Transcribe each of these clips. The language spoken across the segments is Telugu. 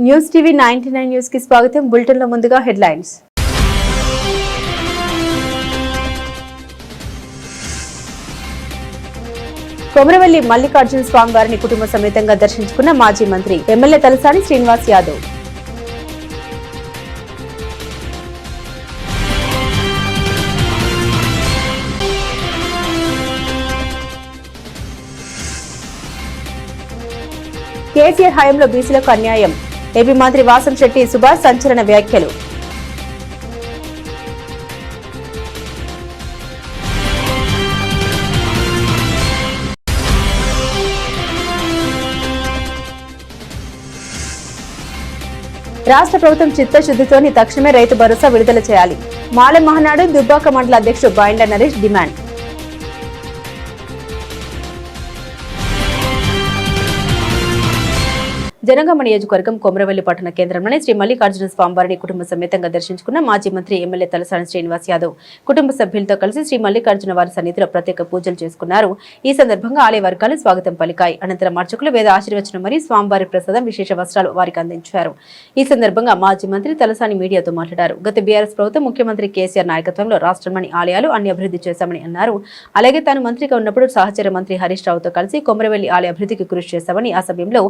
న్యూస్ టీవీ 99 న్యూస్ కి స్వాగతం. బులెటిన్ లో ముందుగా హెడ్లైన్స్. కొమరవెల్లి మల్లికార్జున స్వామి వారిని కుటుంబ సమేతంగా దర్శించుకున్న మాజీ మంత్రి ఎమ్మెల్యే తలసాని శ్రీనివాస్ యాదవ్. కేసీఆర్ హయాంలో బీసీలకు అన్యాయం. ఏపీ మంత్రి వాసంశెట్టి సుభాష్ సంచలన వ్యాఖ్యలు. రాష్ట్ర ప్రభుత్వం చిత్తశుద్ధితోని తక్షణమే రైతు భరోసా విడుదల చేయాలి. మాలె మహానాడు దుబ్బాక మండల అధ్యక్షుడు బాయిండ్ల నరేష్ డిమాండ్. జనగామ నియోజకవర్గం కొమరవెల్లి పట్టణ కేంద్రంలోని శ్రీ మల్లికార్జున స్వామివారిని కుటుంబ సమేతంగా దర్శించుకున్న మాజీ మంత్రి ఎమ్మెల్యే తలసాని శ్రీనివాస్ యాదవ్ కుటుంబ సభ్యులతో కలిసి శ్రీ మల్లికార్జున వారి సన్నిధిలో ప్రత్యేక పూజలు చేసుకున్నారు. ఈ సందర్భంగా ఆలయ వర్గాలు స్వాగతం పలికాయి. అనంతరం అర్చకులు వేద ఆశీర్వచనం మరియు స్వామివారి ప్రసాదం విశేష వస్త్రాలు వారికి అందించారు. ఈ సందర్భంగా మాజీ మంత్రి తలసాని మీడియాతో మాట్లాడారు. గత బీఆర్ఎస్ ప్రభుత్వం ముఖ్యమంత్రి కేసీఆర్ నాయకత్వంలో రాష్ట్రంలోని ఆలయాలు అన్ని అభివృద్ధి చేశామని అన్నారు. అలాగే తాను మంత్రిగా ఉన్నప్పుడు సహచర మంత్రి హరీష్ రావుతో కలిసి కొమరవెల్లి ఆలయ అభివృద్ధికి కృషి చేశామని, ఆ సమయంలో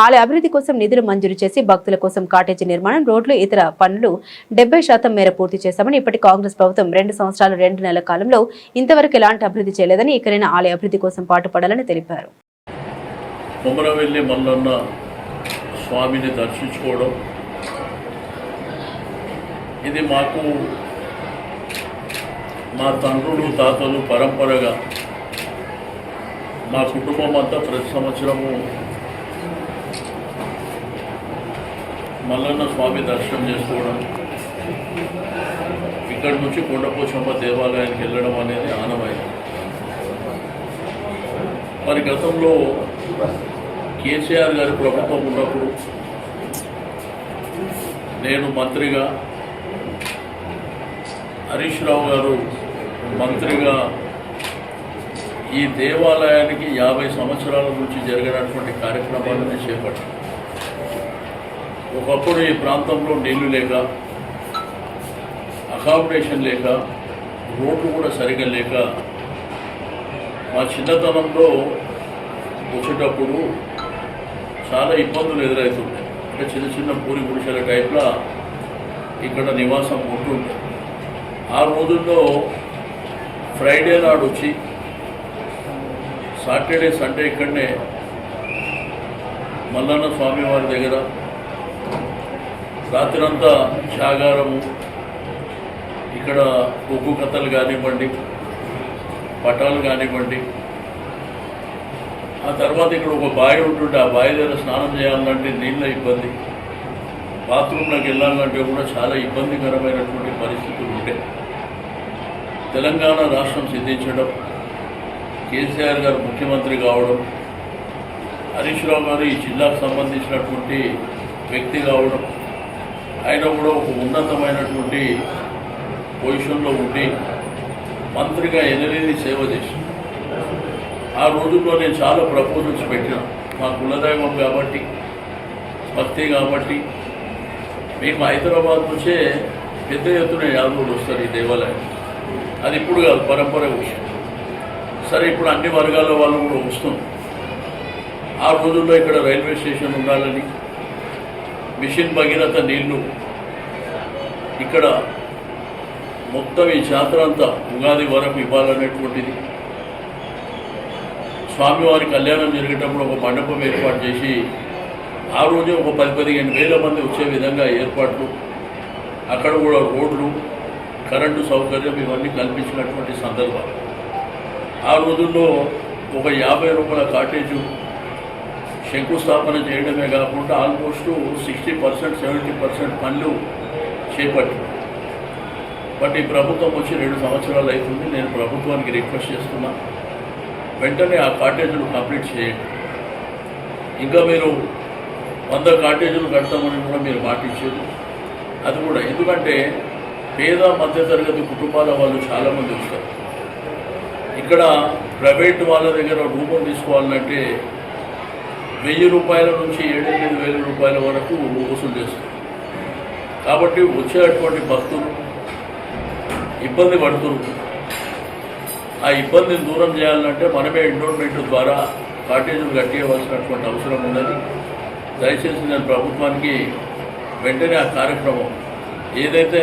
ఆలయ అభివృద్ధి కోసం నిధులు మంజూరు చేసి భక్తుల కోసం కాటేజీ నిర్మాణం, రోడ్లు, ఇతర పనులు 70% మేర పూర్తి చేశామని, ఇప్పటి కాంగ్రెస్ ప్రభుత్వం 2 సంవత్సరాలు 2 నెలల కాలంలో ఇంతవరకు ఎలాంటి అభివృద్ధి చేయలేదని, ఇకనైనా ఆలయ అభివృద్ధి కోసం పాటుపడాలని తెలిపారు. కొమరవెల్లి మల్లన్న స్వామిని దర్శించుకోవడం ఇది మాకు మా తండ్రులు తాతలు పరంపరగా మా కుటుంబం అంతా ప్రతి సంవత్సరము మల్లన్న స్వామి దర్శనం చేసుకోవడం, ఇక్కడి నుంచి కొండపోచమ్మ దేవాలయానికి వెళ్ళడం అనేది ఆనవాయితీ. మరి గతంలో కేసీఆర్ గారి ప్రభుత్వం ఉన్నప్పుడు నేను మంత్రిగా, హరీష్ రావు గారు మంత్రిగా ఈ దేవాలయానికి 50 సంవత్సరాల నుంచి జరిగినటువంటి కార్యక్రమాలను చేపట్టాను. ఒకప్పుడు ఈ ప్రాంతంలో నీళ్లు లేక, అకామిడేషన్ లేక, రోడ్లు కూడా సరిగా లేక మా చిన్నతనంలో వచ్చేటప్పుడు చాలా ఇబ్బందులు ఎదురవుతుంటాయి. అంటే చిన్న చిన్న పూరి గుడిసెల టైప్లో ఇక్కడ నివాసం ఉంటుంటాయి. ఆ రోజుల్లో ఫ్రైడే నాడు వచ్చి సాటర్డే సండే ఇక్కడనే మల్లన్న స్వామి వారి దగ్గర రాత్రంతా జాగారము, ఇక్కడ ఒగ్గు కథలు కానివ్వండి, పటాలు కానివ్వండి. ఆ తర్వాత ఇక్కడ ఒక బావి ఉంటుంటే ఆ బావి దగ్గర స్నానం చేయాలంటే నీళ్ళ ఇబ్బంది, బాత్రూంలోకి వెళ్ళాలంటే కూడా చాలా ఇబ్బందికరమైనటువంటి పరిస్థితులు ఉంటాయి. తెలంగాణ రాష్ట్రం సిద్ధించడం, కేసీఆర్ గారు ముఖ్యమంత్రి కావడం, హరీష్ రావు గారు ఈ జిల్లాకు సంబంధించినటువంటి వ్యక్తి కావడం, ఆయన కూడా ఒక ఉన్నతమైనటువంటి పొజిషన్లో ఉండి మంత్రిగా ఎనలేని సేవ చేసి, ఆ రోజుల్లో నేను చాలా ప్రపోజల్స్ పెట్టిన. మా కులదైవం కాబట్టి, భక్తి కాబట్టి మీకు హైదరాబాద్ నుంచే పెద్ద ఎత్తున యాదవులు వస్తారు ఈ దేవాలయం. అది ఇప్పుడు కాదు, పరంపర విషయం. సరే, ఇప్పుడు అన్ని వర్గాల వాళ్ళు కూడా వస్తుంది. ఆ రోజుల్లో ఇక్కడ రైల్వే స్టేషన్ ఉండాలని, మిషన్ భగీరథ నీళ్లు ఇక్కడ మొత్తం ఈ జాతర అంతా ఉగాది వరకు ఇవ్వాలనేటువంటిది. స్వామివారి కళ్యాణం జరిగేటప్పుడు ఒక మండపం ఏర్పాటు చేసి ఆ రోజే ఒక 10-15 వేల మంది వచ్చే విధంగా ఏర్పాట్లు, అక్కడ కూడా రోడ్లు, కరెంటు సౌకర్యం ఇవన్నీ కల్పించినటువంటి సందర్భాలు. ఆ రోజుల్లో ఒక 50 రూపాయల కాటేజు శంకుస్థాపన చేయడమే కాకుండా ఆల్మోస్ట్ 60% 70% పనులు చేపట్టి. బట్ ఈ ప్రభుత్వం వచ్చి 2 సంవత్సరాలు అవుతుంది. నేను ప్రభుత్వానికి రిక్వెస్ట్ చేస్తున్నా, వెంటనే ఆ కాటేజీలు కంప్లీట్ చేయండి. ఇంకా మీరు 100 కాటేజీలు కడతామని కూడా మీరు మాటించారు. అది కూడా ఎందుకంటే పేద మధ్యతరగతి కుటుంబాల వాళ్ళు చాలామంది వస్తారు. ఇక్కడ ప్రైవేట్ వాళ్ళ దగ్గర రూములు తీసుకోవాలంటే 1000 రూపాయల నుంచి 7,000 రూపాయల వరకు వసూలు చేస్తారు. కాబట్టి వచ్చేటువంటి భక్తులు ఇబ్బంది పడుతున్నారు. ఆ ఇబ్బందిని దూరం చేయాలంటే మనమే ఎండోర్మెంట్ ద్వారా కాటేజీలు కట్టేయవలసినటువంటి అవసరం ఉన్నది. దయచేసి నేను ప్రభుత్వానికి వెంటనే ఆ కార్యక్రమం ఏదైతే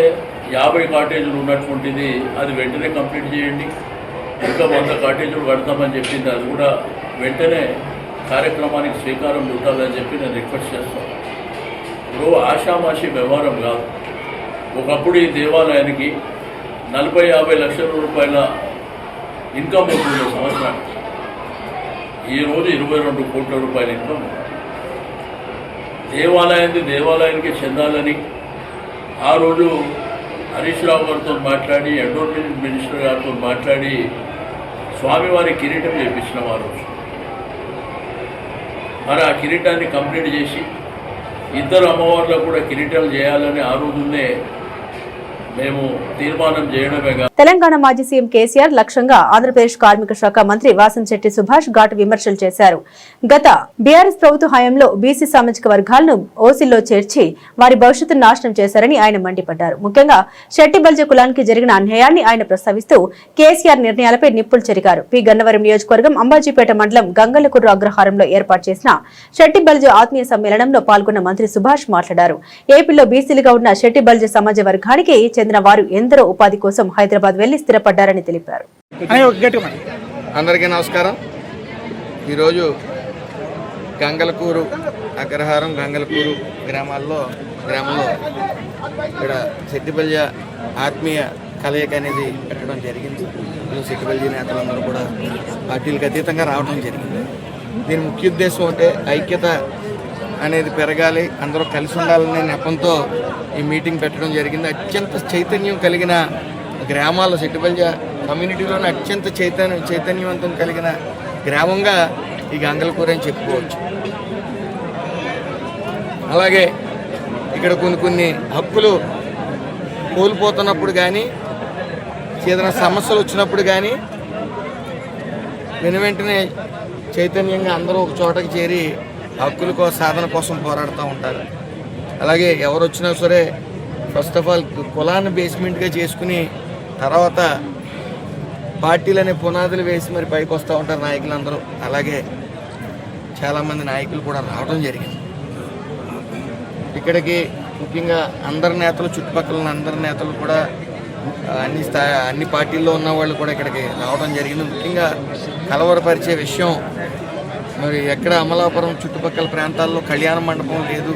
50 కాటేజీలు ఉన్నటువంటిది అది వెంటనే కంప్లీట్ చేయండి. ఇంకా 100 కాటేజీలు కడతామని చెప్పింది, అది కూడా వెంటనే కార్యక్రమానికి శ్రీకారం చుట్టాలని చెప్పి నేను రిక్వెస్ట్ చేస్తాను. ఇప్పుడు ఆషామాషి వ్యవహారం కాదు. ఒకప్పుడు ఈ దేవాలయానికి 40-50 లక్షల రూపాయల ఇన్కమ్ ఉంటుంది సంవత్సరానికి. ఈరోజు 22 కోట్ల రూపాయల ఇన్కమ్. దేవాలయానికి చెందాలని ఆ రోజు హరీష్ రావు గారితో మాట్లాడి, ఎండోర్మెంట్ మినిస్టర్ గారితో మాట్లాడి స్వామివారి కిరీటం చేయించినాం ఆ రోజు. మరి ఆ కిరీటాన్ని కంప్లీట్ చేసి 2 అమ్మవార్లకు కూడా కిరీటాలు చేయాలని ఆ రోజునే మేము తీర్మానం చేయడమే కాదు. తెలంగాణ మాజీ సీఎం కేసీఆర్ లక్ష్యంగా ఆంధ్రప్రదేశ్ కార్మిక శాఖ మంత్రి వాసంశెట్టి సుభాష్ ఘాటు విమర్శలు చేశారు. గత బీఆర్ఎస్ ప్రభుత్వ హయాంలో బీసీ సామాజిక వర్గాలను ఓసీల్లో చేర్చి వారి భవిష్యత్తును నాశనం చేశారని ఆయన మండిపడ్డారు. ముఖ్యంగా శెట్టి బల్జ కులానికి జరిగిన అన్యాయాన్ని ఆయన ప్రస్తావిస్తూ కేసీఆర్ నిర్ణయాలపై నిప్పులు చెరిగారు. పి గన్నవరం నియోజకవర్గం అంబాజీపేట మండలం గంగలకుర్రు అగ్రహారంలో ఏర్పాటు చేసిన శెట్టి బల్జ ఆత్మీయ సమ్మేళనంలో పాల్గొన్న మంత్రి సుభాష్ మాట్లాడారు. ఏపీలో బీసీలుగా ఉన్న శెట్టి బల్జ సమాజ వర్గానికి చెందిన వారు ఎందరో ఉపాధి కోసం హైదరాబాద్ వెళ్లి స్థిరపడ్డారని తెలిపారు. అందరికీ నమస్కారం. ఈరోజు గంగలకూరు అగ్రహారం గంగలకూరు గ్రామంలో ఇక్కడ శెట్టిబల్జ ఆత్మీయ కలయిక అనేది పెట్టడం జరిగింది. శెట్టిబల్జ నేతలందరూ కూడా పార్టీలకు అతీతంగా రావడం జరిగింది. దీని ముఖ్య ఉద్దేశం అంటే ఐక్యత అనేది పెరగాలి, అందరూ కలిసి ఉండాలనే నెపంతో ఈ మీటింగ్ పెట్టడం జరిగింది. అత్యంత చైతన్యం కలిగిన గ్రామాల్లో శెట్టిబల్జ కమ్యూనిటీలోనే అత్యంత చైతన్యవంతం కలిగిన గ్రామంగా ఈ గంగలకూరు అని చెప్పుకోవచ్చు. అలాగే ఇక్కడ కొన్ని హక్కులు కోల్పోతున్నప్పుడు కానీ, ఏదైనా సమస్యలు వచ్చినప్పుడు కానీ వెంటనే చైతన్యంగా అందరూ ఒక చోటకి చేరి హక్కుల సాధన కోసం పోరాడుతూ ఉంటారు. అలాగే ఎవరు వచ్చినా సరే ఫస్ట్ ఆఫ్ ఆల్ కులాన్ని బేస్మెంట్గా చేసుకుని తర్వాత పార్టీలనే పునాదులు వేసి మరి పైకి వస్తూ ఉంటారు నాయకులందరూ. అలాగే చాలామంది నాయకులు కూడా రావడం జరిగింది. ఇక్కడికి ముఖ్యంగా అందరి నేతలు, చుట్టుపక్కల అందరి నేతలు కూడా అన్ని పార్టీల్లో ఉన్న వాళ్ళు కూడా ఇక్కడికి రావడం జరిగింది. ముఖ్యంగా కలవరపరిచే విషయం, మరి ఎక్కడ అమలాపురం చుట్టుపక్కల ప్రాంతాల్లో కళ్యాణ మండపం లేదు,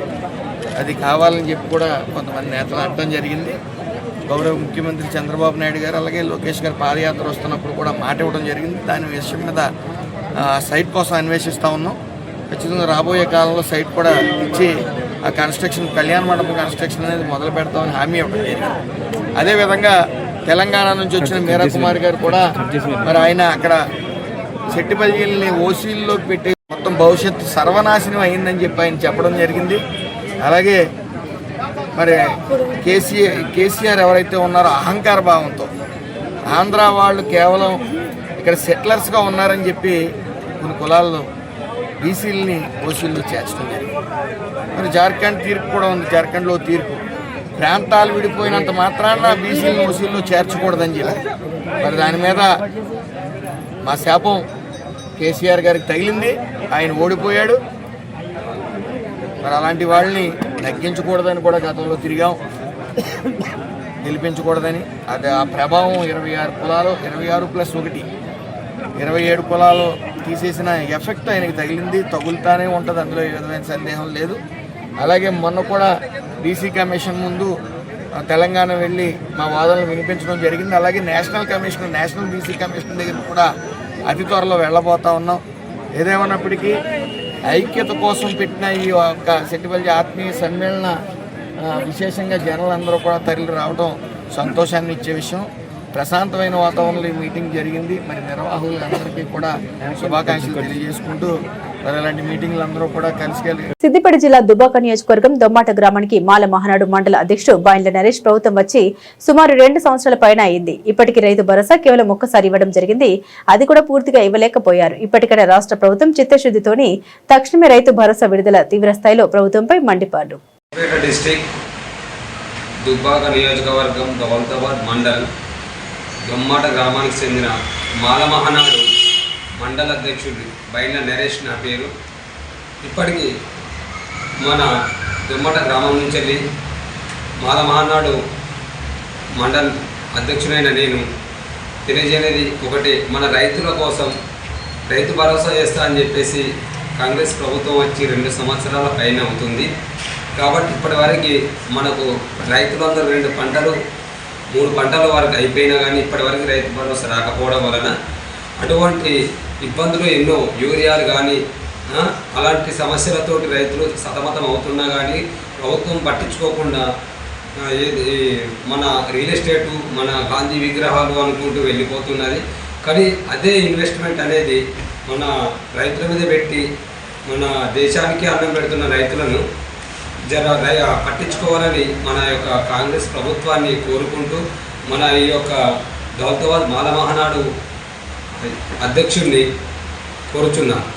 అది కావాలని చెప్పి కూడా కొంతమంది నేతలు అనడం జరిగింది. గౌరవ ముఖ్యమంత్రి చంద్రబాబు నాయుడు గారు అలాగే లోకేష్ గారు పాదయాత్ర వస్తున్నప్పుడు కూడా మాట ఇవ్వడం జరిగింది. దాని విషయం మీద సైట్ కోసం అన్వేషిస్తూ ఉన్నాం. ఖచ్చితంగా రాబోయే కాలంలో సైట్ కూడా ఇచ్చి ఆ కన్స్ట్రక్షన్, కళ్యాణ మండపం కన్స్ట్రక్షన్ అనేది మొదలు పెడతామని హామీ ఇవ్వడం జరిగింది. అదేవిధంగా తెలంగాణ నుంచి వచ్చిన మీరా కుమార్ గారు కూడా మరి ఆయన అక్కడ శెట్టిబల్జీలని ఓసీల్లోకి పెట్టి మొత్తం భవిష్యత్తు సర్వనాశనం అయిందని చెప్పి ఆయన చెప్పడం జరిగింది. అలాగే మరి కేసీఆర్ ఎవరైతే ఉన్నారో అహంకార భావంతో ఆంధ్ర వాళ్ళు కేవలం ఇక్కడ సెటిలర్స్గా ఉన్నారని చెప్పి కొన్ని కులాల్లో బీసీలని ఓసీల్లో చేర్చడం జరిగింది. మరి జార్ఖండ్ తీర్పు కూడా ఉంది. జార్ఖండ్లో తీర్పు ప్రాంతాలు విడిపోయినంత మాత్రాన బీసీలను ఓసీల్లో చేర్చకూడదని చెప్పి మరి దాని మీద మా శాపం కేసీఆర్ గారికి తగిలింది. ఆయన ఓడిపోయాడు. మరి అలాంటి వాళ్ళని తగ్గించకూడదని కూడా గతంలో తిరిగాం, గెలిపించకూడదని. అది ఆ ప్రభావం 26 కులాలు 26+1 27 కులాలు తీసేసిన ఎఫెక్ట్ ఆయనకి తగిలింది, తగులుతానే ఉంటుంది. అందులో ఏ విధమైన సందేహం లేదు. అలాగే మొన్న కూడా బీసీ కమిషన్ ముందు తెలంగాణ వెళ్ళి మా వాదనలు వినిపించడం జరిగింది. అలాగే నేషనల్ బీసీ కమిషన్ దగ్గర కూడా అతి త్వరలో వెళ్ళబోతా ఉన్నాం. ఏదేమన్నప్పటికీ ఐక్యత కోసం పెట్టిన ఈ యొక్క శెట్టిబల్జ ఆత్మీయ సమ్మేళన విశేషంగా జనాలందరూ కూడా తరలి రావడం సంతోషాన్ని ఇచ్చే విషయం. ప్రశాంతమైన వాతావరణంలో ఈ మీటింగ్ జరిగింది. మరి నిర్వాహకులందరికీ కూడా శుభాకాంక్షలు తెలియజేసుకుంటూ మరి అలాంటి మీటింగ్లు అందరూ కూడా కలిసి సిద్దిపేట జిల్లా దుబ్బాక నియోజకవర్గం దొమ్మాట గ్రామానికి మాల మహానాడు మండల అధ్యక్షుడు బాయిన్ల నరేష్ ప్రభుత్వం వచ్చి సుమారు 2 సంవత్సరాల పైన అయింది. ఇప్పటికీ రైతు భరోసా కేవలం ఒక్కసారి ఇవ్వడం జరిగింది. అది కూడా పూర్తిగా ఇవ్వలేకపోయారు. ఇప్పటికైనా రాష్ట్ర ప్రభుత్వం చిత్తశుద్ధితోని తక్షణమే రైతు భరోసా విడుదల తీవ్ర స్థాయిలో ప్రభుత్వంపై మండిపాడు. దుబ్బాక నియోజకవర్గం దౌలతాబాద్ మండల్ దొమ్మాట గ్రామానికి చెందిన మాల మహానాడు మండల అధ్యక్షుడు బైండ్ల నరేష్ నా పేరు. ఇప్పటికీ మన దొమ్మట గ్రామం నుంచి వెళ్ళి మాల మహానాడు మండల్ అధ్యక్షుడైన నేను తెలియజేయనేది ఒకటి, మన రైతుల కోసం రైతు భరోసా చేస్తా అని చెప్పేసి కాంగ్రెస్ ప్రభుత్వం వచ్చి 2 సంవత్సరాల పైన అవుతుంది. కాబట్టి ఇప్పటి వరకు మనకు రైతులందరూ 2 పంటలు 3 పంటల వరకు అయిపోయినా కానీ ఇప్పటి వరకు రైతు భరోసా రాకపోవడం వలన అటువంటి ఇబ్బందులు ఎన్నో, యూరియాలు కానీ అలాంటి సమస్యలతోటి రైతులు సతమతం అవుతున్నా కానీ ప్రభుత్వం పట్టించుకోకుండా మన రియల్ ఎస్టేటు, మన గాంధీ విగ్రహాలు అనుకుంటూ వెళ్ళిపోతున్నది. కానీ అదే ఇన్వెస్ట్మెంట్ అనేది మన రైతుల మీద పెట్టి మన దేశానికి అన్నం పెడుతున్న రైతులను పట్టించుకోవాలని మన యొక్క కాంగ్రెస్ ప్రభుత్వాన్ని కోరుకుంటూ మన ఈ యొక్క దౌలతాబాద్ మాల మహానాడు అధ్యక్షుడిని కోరుచున్నాను.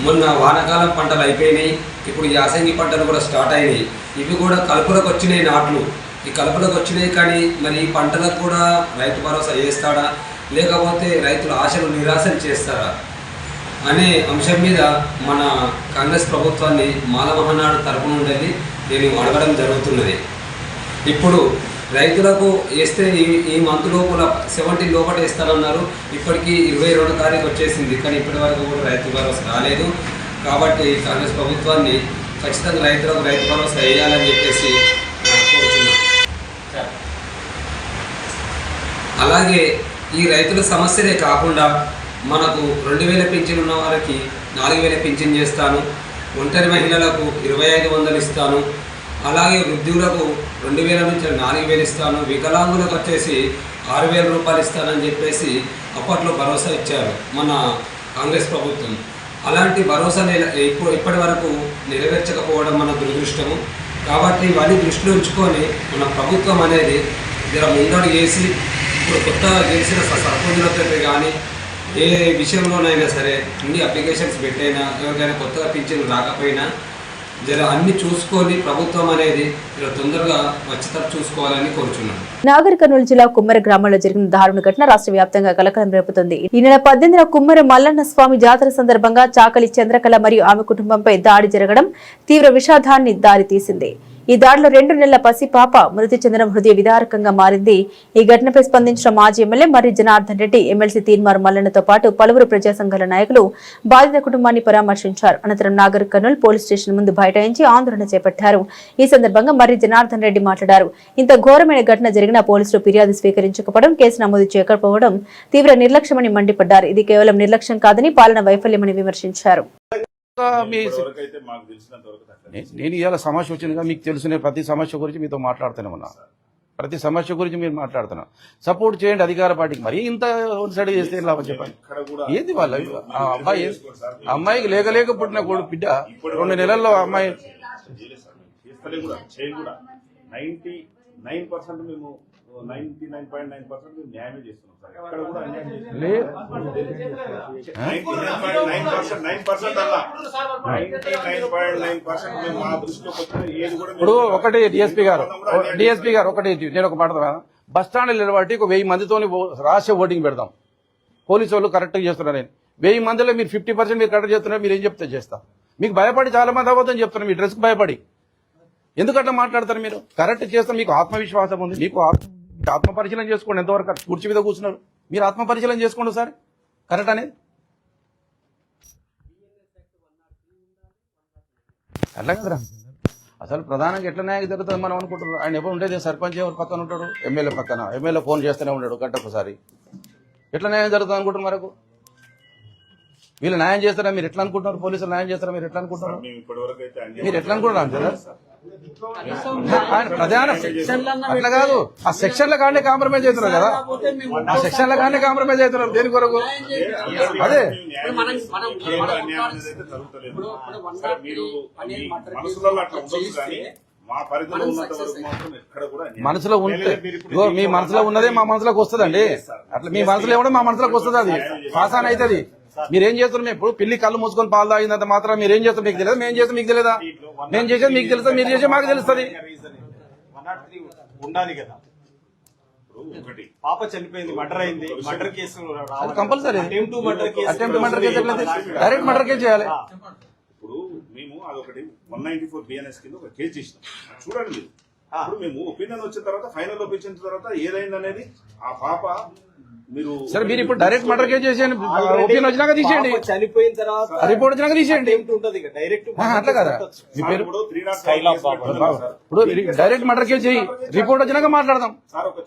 మొన్న వానాకాలం పంటలు అయిపోయినాయి, ఇప్పుడు యాసంగి పంటలు కూడా స్టార్ట్ అయినాయి. ఇవి కూడా కలుపులకు వచ్చినాయి నాట్లు. ఈ కలుపులకు వచ్చినాయి కానీ మరి ఈ పంటలకు కూడా రైతు భరోసా చేస్తాడా, లేకపోతే రైతుల ఆశలు నిరాశలు చేస్తారా అనే అంశం మీద మన కాంగ్రెస్ ప్రభుత్వాన్ని మాల మహానాడు తరపు నుండి నేను అడగడం జరుగుతున్నది. ఇప్పుడు రైతులకు వేస్తే ఈ మంత్ లోపల 17 లోపల వేస్తారన్నారు. ఇప్పటికీ 22వ తారీఖు వచ్చేసింది, కానీ ఇప్పటి వరకు కూడా రైతు భరోసా రాలేదు. కాబట్టి కాంగ్రెస్ ప్రభుత్వాన్ని ఖచ్చితంగా రైతులకు రైతు భరోసా వేయాలని చెప్పేసి కోరుతున్నాను. అలాగే ఈ రైతుల సమస్యలే కాకుండా మనకు 2000 పింఛన్ ఉన్న వారికి 4000 పింఛన్ చేస్తాను, ఒంటరి మహిళలకు 2500 ఇస్తాను, అలాగే వృద్ధులకు 2000 నుంచి 4000 ఇస్తాను, వికలాంగులకు వచ్చేసి 6000 రూపాయలు ఇస్తానని చెప్పేసి అప్పట్లో భరోసా ఇచ్చారు మన కాంగ్రెస్ ప్రభుత్వం. అలాంటి భరోసా ఇప్పటి వరకు నెరవేర్చకపోవడం మన దురదృష్టము. కాబట్టి ఇవన్నీ దృష్టిలో ఉంచుకొని మన ప్రభుత్వం అనేది జర ముందడుగు వేసి ఇప్పుడు కొత్తగా గెలిచిన సర్పంచులతో కానీ ఏ విషయంలోనైనా సరే అన్ని అప్లికేషన్స్ పెట్టైనా ఎవరికైనా కొత్తగా పింఛన్లు రాకపోయినా జర అన్ని చూసుకొని ప్రభుత్వం అనేది తొందరగా వచ్చేటట్టు చూసుకోవాలని కోరుచున్నాను. నాగర్ కర్నూలు జిల్లా కుమ్మర గ్రామంలో జరిగిన దారుణ ఘటన రాష్ట్ర వ్యాప్తంగా కలకలం రేపుతుంది. ఈ నెల 18న కుమ్మర మల్లన్న స్వామి జాతర సందర్భంగా చాకలి చంద్రకళ మరియు ఆమె కుటుంబంపై దాడి జరగడం తీవ్ర విషాదాన్ని దారితీసింది. ఈ దాడిలో 2 నెలల పసిపాప మృతి చెందడం హృదయ విదారకంగా మారింది. ఈ ఘటనపై స్పందించిన మాజీ ఎమ్మెల్యే మర్రి జనార్దన్ రెడ్డి, ఎమ్మెల్సీ తీన్మార్ మల్లన్నతో పాటు పలువురు ప్రజా సంఘాల నాయకులు బాధిత కుటుంబాన్ని పరామర్శించారు. అనంతరం నాగర్ కర్నూలు పోలీస్ స్టేషన్ ముందు బైఠాయించి ఆందోళన చేపట్టారు. ఈ సందర్భంగా మర్రి జనార్దన్ రెడ్డి మాట్లాడారు. ఇంత ఘోరమైన ఘటన జరిగిన పోలీసులు ఫిర్యాదు స్వీకరించకపోవడం, కేసు నమోదు చేయకపోవడం తీవ్ర నిర్లక్ష్యమని మండిపడ్డారు. ఇది కేవలం నిర్లక్ష్యం కాదని పాలన వైఫల్యమని విమర్శించారు. నేను ఇవాళ సమస్య వచ్చిందిగా మీకు తెలిసిన ప్రతి సమస్య గురించి మీతో మాట్లాడుతూనే ఉన్నా. ప్రతి సమస్య గురించి మీరు మాట్లాడుతున్నా. సపోర్ట్ చేయండి అధికార పార్టీకి. మరి ఇంత వన్ సైడ్ చేస్తే ఎలా చెప్పండి? ఏంది వాళ్ళ అమ్మాయికి లేక పుట్టిన కొడుకు బిడ్డ 2 నెలల్లో అమ్మాయి 99.9% న్యాయమే చేస్తున్నాం సార్. ఎక్కడ కూడా అన్యాయం చేస్తున్నాం. 99.9% మేము మా దృష్టిలోకి వచ్చిన ఏది కూడా. ఇప్పుడు ఒకటి డిఎస్పీ గారు ఒకటి నేను ఒక మాట బస్ స్టాండ్ నిలబట్టి 1000 మందితో రాష్ట్ర ఓటింగ్ పెడదాం. పోలీసు వాళ్ళు కరెక్ట్ గా చేస్తున్నారు. 1000 మందిలో మీరు 50% మీరు కరెక్ట్ చేస్తున్నారు. మీరు ఏం చెప్తే చేస్తా. మీకు భయపడి చాలా మంది అవ్వద్దని చెప్తున్నారు. మీ డ్రెస్ కు భయపడి ఎందుకట్లా మాట్లాడతారు? మీరు కరెక్ట్ చేస్తే మీకు ఆత్మవిశ్వాసం ఉంది. మీకు ఆత్మపరిశీలన చేసుకోండి. ఎంతవరకు కుర్చీ మీద కూర్చున్నారు మీరు ఆత్మపరిశీలన చేసుకోండి ఒకసారి కరెక్ట్ అనేది. అట్లా కదరా అసలు ప్రధానంగా ఎట్లా న్యాయం జరుగుతుంది మనం అనుకుంటున్నాం. ఆయన ఎప్పుడు ఉండేది సర్పంచ్ ఎవరు పక్కన ఉంటాడు, ఎమ్మెల్యే పక్కన. ఎమ్మెల్యే ఫోన్ చేస్తూనే ఉన్నాడు గంటకొకసారి. ఎట్లా న్యాయం జరుగుతుంది అనుకుంటున్నారు? మనకు వీళ్ళు న్యాయం చేస్తారా? మీరు ఎట్లా అనుకుంటున్నారు? పోలీసులు న్యాయం చేస్తారా? మీరు ఎట్లా అనుకుంటున్నారు? మీరు ఎట్లా అనుకుంటున్నారు? ఆయన ప్రధాన అట్లా కాదు, ఆ సెక్షన్ల కాడనే కాంప్రమైజ్ అవుతున్నారు కదా, ఆ సెక్షన్ల కాడనే కాంప్రమైజ్ అవుతున్నారు దేని కొరకు? అదే మనసులో ఉంటే మీ మనసులో ఉన్నదే మా మనసులోకి వస్తుందండి. అట్లా మీ మనసులో ఏమో మా మనసులోకి వస్తుంది, అది పాసాన్ అవుతుంది. మీరేం చేస్తున్నారు? ఇప్పుడు పిల్లి కళ్ళు మూసుకొని పాలు తాగిందంత మాత్రం మీరేం చేస్తారు మీకు తెలియదు, మేము చేస్తాం మీకు తెలియదా? మేము చేసేది మీకు తెలుస్తుంది, మీరు చేసేది మాకు తెలుస్తుంది. ఉండాలి కదా, ఒకటి పాప చనిపోయింది, మర్డర్ అయింది, murder case compulsory attempt murder case direct murder case చేయాలి. ఇప్పుడు మేము అదొకటి 194 BNS కింద ఒక కేసు చేసినాం. చూడండి, ఇప్పుడు మేము ఒపీనియన్ వచ్చిన తర్వాత, ఫైనల్ ఒపీనియన్ తర్వాత ఏదైంది అనేది ఆ పాప మీరు సరే మీరు ఇప్పుడు డైరెక్ట్ మర్డర్ కేసు చేసేయండి, ఒపీనియన్ వచ్చినాక తీసేయండి, చనిపోయిన తర్వాత రిపోర్ట్ వచ్చినాక తీసేయండి. ఉంటది డైరెక్ట్ అట్లా కదా, మీ పేరు ఇప్పుడు డైరెక్ట్ మర్డర్ కేసు చేయి, రిపోర్ట్ వచ్చినాక మాట్లాడదాం.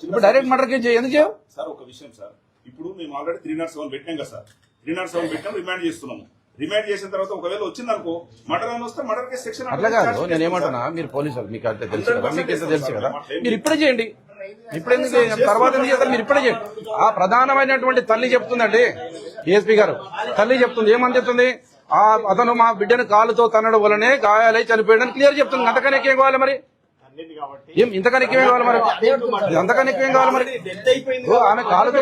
ఇప్పుడు డైరెక్ట్ మర్డర్ కేసు చేయి, ఎందుకు చేయవు సార్? ఒక విషయం సార్, ఇప్పుడు మేము ఆల్రెడీ 307 పెట్టాం కదా సార్, 307 పెట్టాం, రిమాండ్ చేస్తున్నాము. రిమాండ్ చేసిన తర్వాత ఒకవేళ వచ్చిందనుకో మర్డర్ అని వస్తే మర్డర్ కేసు సెక్షన్ అట్లా కాదు. నేను ఏమంటున్నా, మీరు పోలీసులు మీకు అంటే తెలుసు కదా, మీకు ఎంత తెలుసు కదా, మీరు ఇప్పుడే చేయండి. ఇప్పుడు ఎందుకు తర్వాత ఎందుకు చేస్తారు? మీరు ఇప్పుడే చేయండి. ఆ ప్రధానమైనటువంటి తల్లి చెప్తుందండి, ఏఎస్పీ గారు తల్లి చెప్తుంది, ఏమని చెప్తుంది? ఆ అతను మా బిడ్డను కాలుతో తన్నడం వల్లనే గాయాలై చనిపోయాడని క్లియర్ చెప్తుంది. అంతకన్నా ఎక్కువ కావాలి మరి? ఏం ఇంతకన్నా ఎక్కువ కావాలి మరి? అంతకన్నా ఎక్కువ కావాలి మరి? ఆమె కాలుతో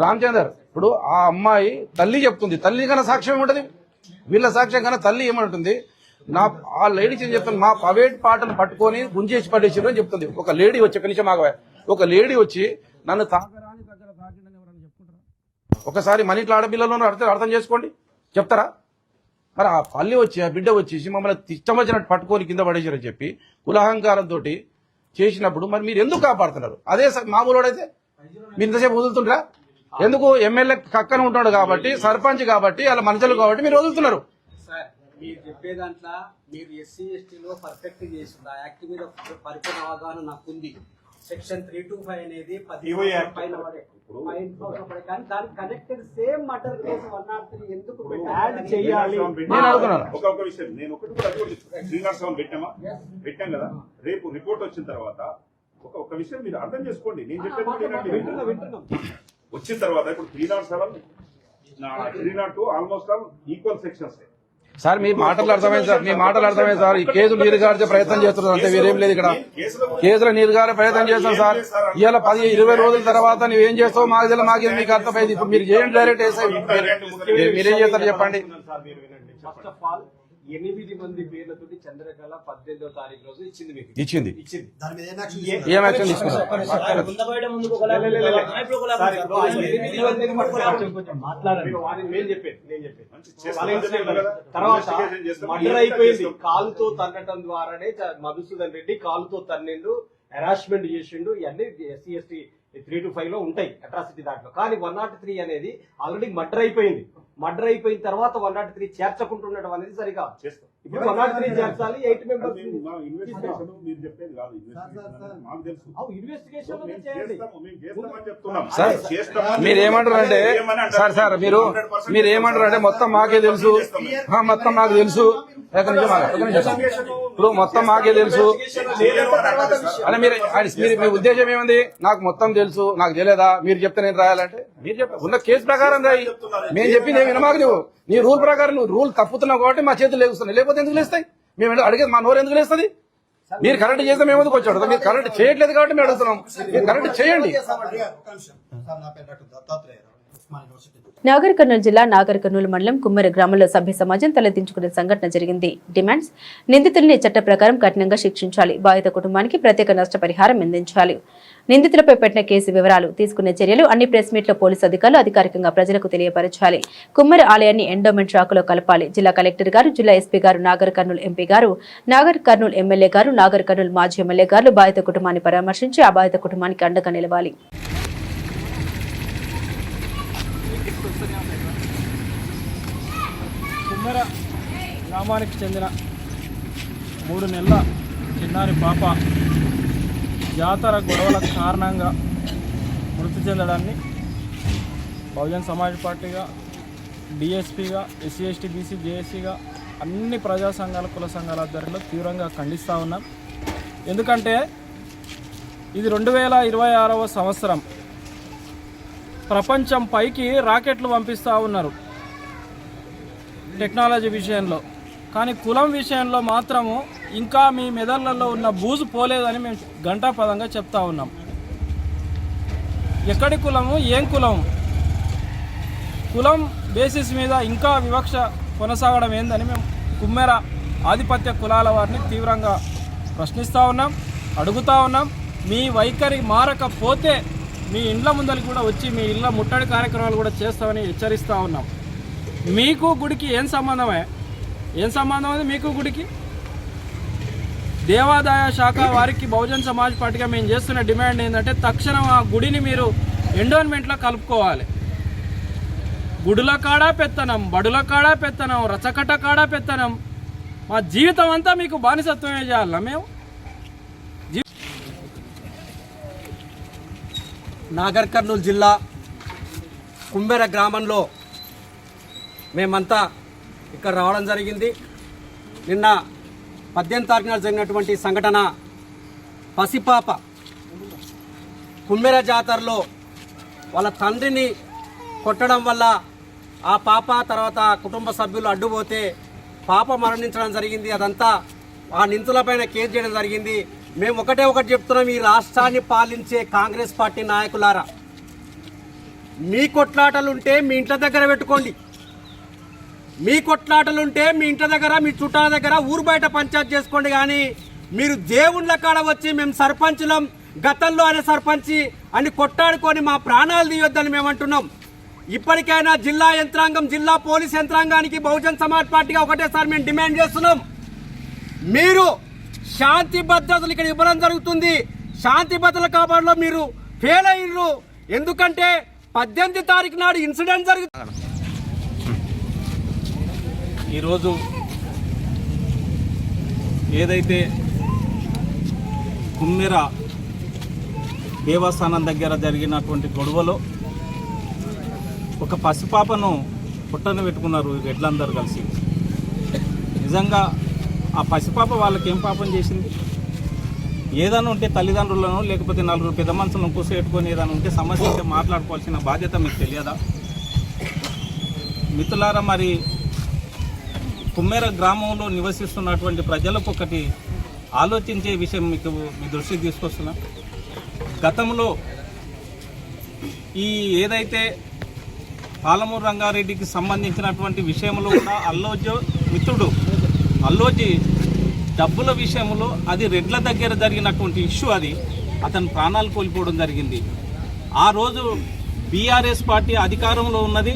రామచందర్, ఇప్పుడు ఆ అమ్మాయి తల్లి చెప్తుంది, తల్లి కన్నా సాక్ష్యం ఏముంటది? వీళ్ళ సాక్ష్యం కన్నా తల్లి ఏమంటుంది? ఆ లేడీస్ ఏం చెప్తుంది? మా ప్రైవేట్ పాటను పట్టుకొని గుంజేసి పడేసారు అని చెప్తుంది. ఒక లేడీ వచ్చి, ఒక నిమిషం ఆగవా, ఒక లేడీ వచ్చి నన్ను తాగరాని దగ్గర తాకిందని ఎవరైనా చెప్పుకుంటారా? ఒకసారి మనీ ఇట్లా ఆడపిల్లలను అర్థం చేసుకోండి, చెప్తారా? మరి ఆ పల్లి వచ్చి, ఆ బిడ్డ వచ్చేసి మమ్మల్ని ఇష్టం వచ్చినట్టు పట్టుకొని కింద పడేసారని చెప్పి కులహంకారంతో చేసినప్పుడు మరి మీరు ఎందుకు కాపాడుతున్నారు? అదే మామూలు వాడైతే మీరు ఇంతసేపు వదులుతుంటారా? ఎందుకు? ఎమ్మెల్యే కక్కన ఉంటాడు కాబట్టి, సర్పంచ్ కాబట్టి, అలా మనుషులు కాబట్టి మీరు వదులుతున్నారు. మీరు చెప్పే దాంట్లో మీరు ఎస్సీ ఎస్టీలో పర్ఫెక్ట్ చేసింది, ఆ యాక్ట్ మీద పరిపూర్ణ అవగాహన నాకుంది. సెక్షన్ 325 అనేది 10 పైన పడే కానీ దానికి కనెక్టెడ్ సేమ్ మర్డర్ కేసు 103 ఎందుకు యాడ్ చేయాలి? నేను అడుగుతున్నాను ఒక విషయం, నేను ఒకటి కూడా 307 పెట్టాం కదా, రేపు రిపోర్ట్ వచ్చిన తర్వాత ఒక విషయం మీరు అర్థం చేసుకోండి. నేను చెప్పేది వచ్చిన తర్వాత ఇప్పుడు 307 302 almost all equal sections. Sir మీ మాటలు అర్థమైంది సార్, మీ మాటలు అర్థమైంది సార్. ఈ కేసు నీరుగార్చే ప్రయత్నం చేస్తున్నారు అంతే, వేరేం లేదు ఇక్కడ. కేసులో నీరుగారే ప్రయత్నం చేస్తాం సార్. ఇవాళ 10-20 రోజుల తర్వాత నువ్వేం చేస్తావు మాకు తెలియదు, మాకు మీకు అర్థమైంది. ఇప్పుడు మీరు చేయండి, డైరెక్ట్ వేసాయి. మీరేం చేస్తారు చెప్పండి. ఫస్ట్ ఆఫ్ ఆల్ 8 మంది పేర్లతోటి చంద్రకళ 18వ తారీఖు రోజు ఇచ్చింది. ఏం యాక్షన్ తీసుకున్నారు? తర్వాత మర్డర్ అయిపోయింది. కాలుతో తన్నటం ద్వారానే మధుసూదన్ రెడ్డి కాలుతో తన్నిండు, హెరాస్మెంట్ చేసిండు. ఇవన్నీ ఎస్సీ ఎస్టీ 325 లో ఉంటాయి అట్రాసిటీ దాంట్లో. కానీ 103 అనేది ఆల్రెడీ మర్డర్ అయిపోయింది. మర్డర్ అయిపోయిన తర్వాత 103 చేర్చకుంటుండడం అనేది సరిగా. ఇప్పుడు 103 చేర్చాలి. 8 మెంబర్స్ మీరు ఏమంటారు అంటే సార్ మీరు ఏమంటారు అంటే మొత్తం మాకే తెలుసు, మొత్తం మాకు తెలుసు. ఇప్పుడు మొత్తం మాకే తెలుసు అని మీరు మీ ఉద్దేశం ఏమంది? నాకు మొత్తం తెలుసు, నాకు తెలియదా? మీరు చెప్తే నేను రాయాలంటే మీరు చెప్ప ఉన్న కేసు ప్రకారం రాయి. మేము చెప్పింది ఏమి వినమాకు నువ్వు. నీ రూల్ ప్రకారం నువ్వు రూల్ తప్పుతున్నావు కాబట్టి మా చేతులు లేస్తున్నాయి, లేకపోతే ఎందుకు లేస్తాయి? మేము అడిగేది మా నోరు ఎందుకు లేస్తుంది? మీరు కరెక్ట్ చేస్తే మేము ఎందుకు వచ్చాడు? మీరు కరెక్ట్ చేయట్లేదు కాబట్టి మేము అడుగుతున్నాం, మీరు కరెక్ట్ చేయండి. నాగర్ కర్నూలు జిల్లా నాగర్ కర్నూలు మండలం కుమ్మరి గ్రామంలో సభ్య సమాజం తలదించుకునే సంఘటన జరిగింది. డిమాండ్స్: నిందితుల్ని చట్ట ప్రకారం కఠినంగా శిక్షించాలి, బాధిత కుటుంబానికి ప్రత్యేక నష్టపరిహారం అందించాలి, నిందితులపై పెట్టిన కేసు వివరాలు, తీసుకునే చర్యలు అన్ని ప్రెస్ మీట్లో పోలీసు అధికారులు అధికారికంగా ప్రజలకు తెలియపరచాలి. కుమ్మరి ఆలయాన్ని ఎండోమెంట్ శాఖలో కలపాలి. జిల్లా కలెక్టర్ గారు, జిల్లా ఎస్పీ గారు, నాగర్ కర్నూలు ఎంపీ గారు, నాగర్ కర్నూలు ఎమ్మెల్యే గారు, నాగర్ కర్నూలు మాజీ ఎమ్మెల్యే గారు బాధిత కుటుంబాన్ని పరామర్శించి ఆ బాధిత కుటుంబానికి అండగా నిలవాలి. కుమ్మర గ్రామానికి చెందిన 3 నెలల చిన్నారి పాప జాతర గొడవల కారణంగా మృతి చెందడాన్ని బహుజన్ సమాజ్ పార్టీగా, డిఎస్పీగా, ఎస్సీ ఎస్టీ బీసీ జేఏసీగా, అన్ని ప్రజా సంఘాల కుల సంఘాల ఆధ్వర్యంలో తీవ్రంగా ఖండిస్తూ ఉన్నాం. ఎందుకంటే ఇది 2026వ సంవత్సరం. ప్రపంచం పైకి రాకెట్లు పంపిస్తూ ఉన్నారు టెక్నాలజీ విషయంలో, కానీ కులం విషయంలో మాత్రము ఇంకా మీ మెదళ్లలో ఉన్న బూజు పోలేదని మేము ఘంటాపదంగా చెప్తా ఉన్నాం. ఎక్కడి కులము, ఏం కులం, కులం బేసిస్ మీద ఇంకా వివక్ష కొనసాగడం ఏందని మేము కుమ్మెర ఆధిపత్య కులాల వారిని తీవ్రంగా ప్రశ్నిస్తూ ఉన్నాం, అడుగుతూ ఉన్నాం. మీ వైఖరి మారకపోతే మీ ఇండ్ల ముందరికి కూడా వచ్చి మీ ఇళ్ళ ముట్టడి కార్యక్రమాలు కూడా చేస్తామని హెచ్చరిస్తూ ఉన్నాం. మీకు గుడికి ఏం సంబంధం అది? మీకు గుడికి దేవాదాయ శాఖ వారికి బహుజన్ సమాజ్ పార్టీగా మేము చేస్తున్న డిమాండ్ ఏంటంటే తక్షణం ఆ గుడిని మీరు ఎండోన్మెంట్లో కలుపుకోవాలి. గుడుల కాడా పెత్తనం, బడుల కాడా పెత్తనం, రచకట కాడా పెత్తనం. మా జీవితం అంతా మీకు బానిసత్వమే చేయాలన్నా మేము? నాగర్ కర్నూలు జిల్లా కుంబెర గ్రామంలో మేమంతా ఇక్కడ రావడం జరిగింది. నిన్న 18 తారీఖున జరిగినటువంటి సంఘటన, పసిపాప కుంబెర జాతరలో వాళ్ళ తండ్రిని కొట్టడం వల్ల ఆ పాప తర్వాత కుటుంబ సభ్యులు అడ్డుపోతే పాప మరణించడం జరిగింది. అదంతా ఆ నిందితులపైన కేసు చేయడం జరిగింది. మేము ఒకటి చెప్తున్నాం, ఈ రాష్ట్రాన్ని పాలించే కాంగ్రెస్ పార్టీ నాయకులారా, మీ కొట్లాటలుంటే మీ ఇంట్ల దగ్గర పెట్టుకోండి. మీ కొట్లాటలుంటే మీ ఇంట్ల దగ్గర, మీ చుట్టాల దగ్గర, ఊరు బయట పంచాయతీ చేసుకోండి. కానీ మీరు దేవుళ్ళ కాడ వచ్చి మేము సర్పంచులం, గతంలో అనే సర్పంచి అని కొట్టాడుకొని మా ప్రాణాలు తీయొద్దని మేము అంటున్నాం. ఇప్పటికైనా జిల్లా యంత్రాంగం, జిల్లా పోలీస్ యంత్రాంగానికి బహుజన్ సమాజ్ పార్టీగా ఒకటేసారి మేము డిమాండ్ చేస్తున్నాం. మీరు శాంతి భద్రతలు ఇక్కడ ఇవ్వడం జరుగుతుంది. శాంతి భద్రతల కాపాడులో మీరు ఫెయిల్ అయ్యారు. ఎందుకంటే 18 తారీఖు నాడు ఇన్సిడెంట్ జరుగుతుంది. ఈరోజు ఏదైతే కుమ్మెర దేవస్థానం దగ్గర జరిగినటువంటి గొడవలో ఒక పసిపాపను పుట్టన పెట్టుకున్నారు రెడ్లందరూ కలిసి. నిజంగా ఆ పసిపాప వాళ్ళకి ఏం పాపం చేసింది? ఏదైనా ఉంటే తల్లిదండ్రులను లేకపోతే నలుగురు పెద్ద మనుషులను కూర్చోబెట్టుకొని ఏదైనా ఉంటే సమస్య ఉంటే మాట్లాడుకోవాల్సిన బాధ్యత మీకు తెలియదా? మిత్రులారా, మరి కుమ్మెర గ్రామంలో నివసిస్తున్నటువంటి ప్రజలకు ఒకటి ఆలోచించే విషయం మీకు మీ దృష్టికి తీసుకొస్తున్నా. గతంలో ఈ ఏదైతే పాలమూరు రంగారెడ్డికి సంబంధించినటువంటి విషయంలో కూడా మిత్రుడు అల్లోజీ డబ్బుల విషయంలో అది రెడ్ల దగ్గర జరిగినటువంటి ఇష్యూ, అది అతను ప్రాణాలు కోల్పోవడం జరిగింది. ఆ రోజు బీఆర్ఎస్ పార్టీ అధికారంలో ఉన్నది.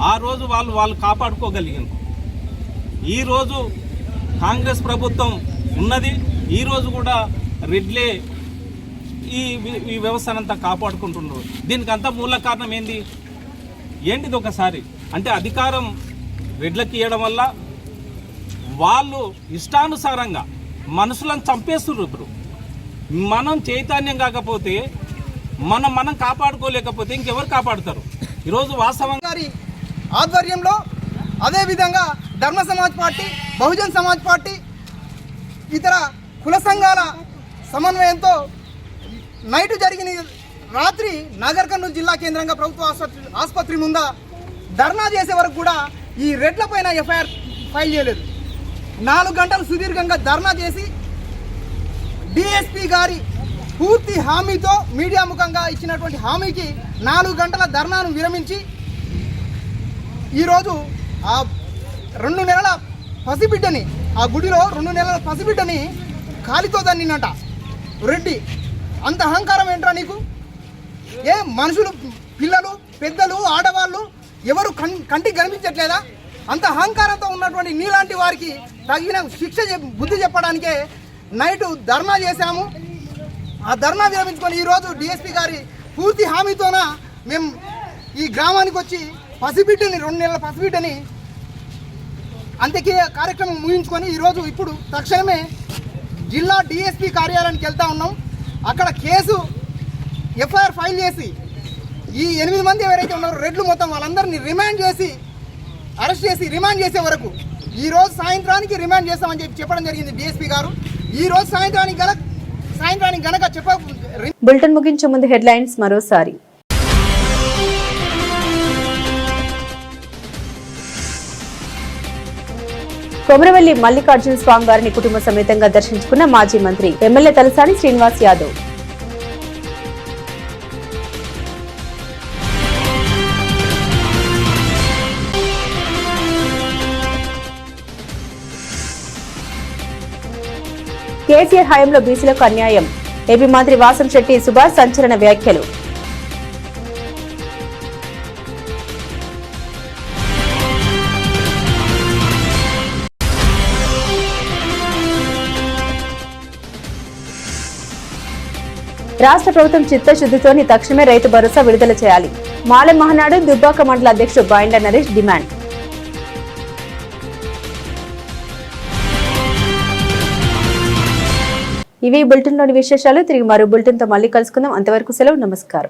ఆ రోజు వాళ్ళు కాపాడుకోగలిగారు. ఈరోజు కాంగ్రెస్ ప్రభుత్వం ఉన్నది. ఈరోజు కూడా రెడ్లే ఈ వ్యవస్థనంతా కాపాడుకుంటున్నారు. దీనికి అంతా మూల కారణం ఏంటిది ఒకసారి అంటే అధికారం రెడ్లకి ఇవ్వడం వల్ల వాళ్ళు ఇష్టానుసారంగా మనుషులను చంపేస్తున్నారు. ఇప్పుడు మనం చైతన్యం కాకపోతే మనం కాపాడుకోలేకపోతే ఇంకెవరు కాపాడుతారు? ఈరోజు వాస్తవంగా ఆధ్వర్యంలో అదేవిధంగా ధర్మ సమాజ్ పార్టీ, బహుజన్ సమాజ్ పార్టీ, ఇతర కుల సంఘాల సమన్వయంతో నైటు జరిగిన రాత్రి నాగర్ కర్నూలు జిల్లా కేంద్రంగా ప్రభుత్వ ఆసుపత్రి ముందు ధర్నా చేసే వరకు కూడా ఈ రెడ్ల పైన ఎఫ్ఐఆర్ ఫైల్ చేయలేదు. 4 గంటలు సుదీర్ఘంగా ధర్నా చేసి డిఎస్పీ గారి పూర్తి హామీతో మీడియా ముఖంగా ఇచ్చినటువంటి హామీకి 4 గంటల ధర్నాను విరమించి ఈరోజు ఆ 2 నెలల పసిబిడ్డని, ఆ గుడిలో 2 నెలల పసిబిడ్డని కాలితో దన్నినట రెడ్డి. అంత అహంకారం ఏంట్రా నీకు? ఏ మనుషులు, పిల్లలు, పెద్దలు, ఆడవాళ్ళు ఎవరు కంటికి కనిపించట్లేదా? అంత అహంకారంతో ఉన్నటువంటి నీలాంటి వారికి తగిన శిక్ష బుద్ధి చెప్పడానికే నైటు ధర్నా చేశాము. ఆ ధర్నా విరమించుకొని ఈరోజు డిఎస్పీ గారి పూర్తి హామీతోన మేము ఈ గ్రామానికి వచ్చి పసిబిడ్డని, 2 నెలల పసిబిడ్డని అంత్యక్రియ కార్యక్రమం ముగించుకొని ఈరోజు ఇప్పుడు తక్షణమే జిల్లా డిఎస్పీ కార్యాలయానికి వెళ్తా ఉన్నాం. అక్కడ కేసు ఎఫ్ఐఆర్ ఫైల్ చేసి ఈ 8 మంది ఎవరైతే ఉన్నారో రెడ్లు మొత్తం వాళ్ళందరినీ రిమాండ్ చేసి, అరెస్ట్ చేసి రిమాండ్ చేసే వరకు ఈ రోజు సాయంత్రానికి రిమాండ్ చేస్తామని చెప్పడం జరిగింది డిఎస్పీ గారు. ఈ రోజు సాయంత్రానికి గనక బులెటిన్ ముగించే ముందు హెడ్లైన్స్ మరోసారి. కొమరవెల్లి మల్లికార్జున స్వామి వారిని కుటుంబ సమేతంగా దర్శించుకున్న మాజీ మంత్రి ఎమ్మెల్యే తలసాని శ్రీనివాస్ యాదవ్. కేసీఆర్ హయాంలో బీసీలకు అన్యాయం. ఏపీ మంత్రి వాసంశెట్టి సుభాష్ సంచలన వ్యాఖ్యలు. రాష్ట్ర ప్రభుత్వం చిత్తశుద్ధితోని తక్షణమే రైతు భరోసా విడుదల చేయాలి. మాల మహానాడు దుబ్బాక మండల అధ్యక్షుడు బాయిండ్ల నరేష్ డిమాండ్. ఇవి బులెటిన్లోని విశేషాలు. తిరిగి మరో బులెటిన్తో మళ్ళీ కలుసుకుందాం. అంతవరకు సెలవు. నమస్కారం.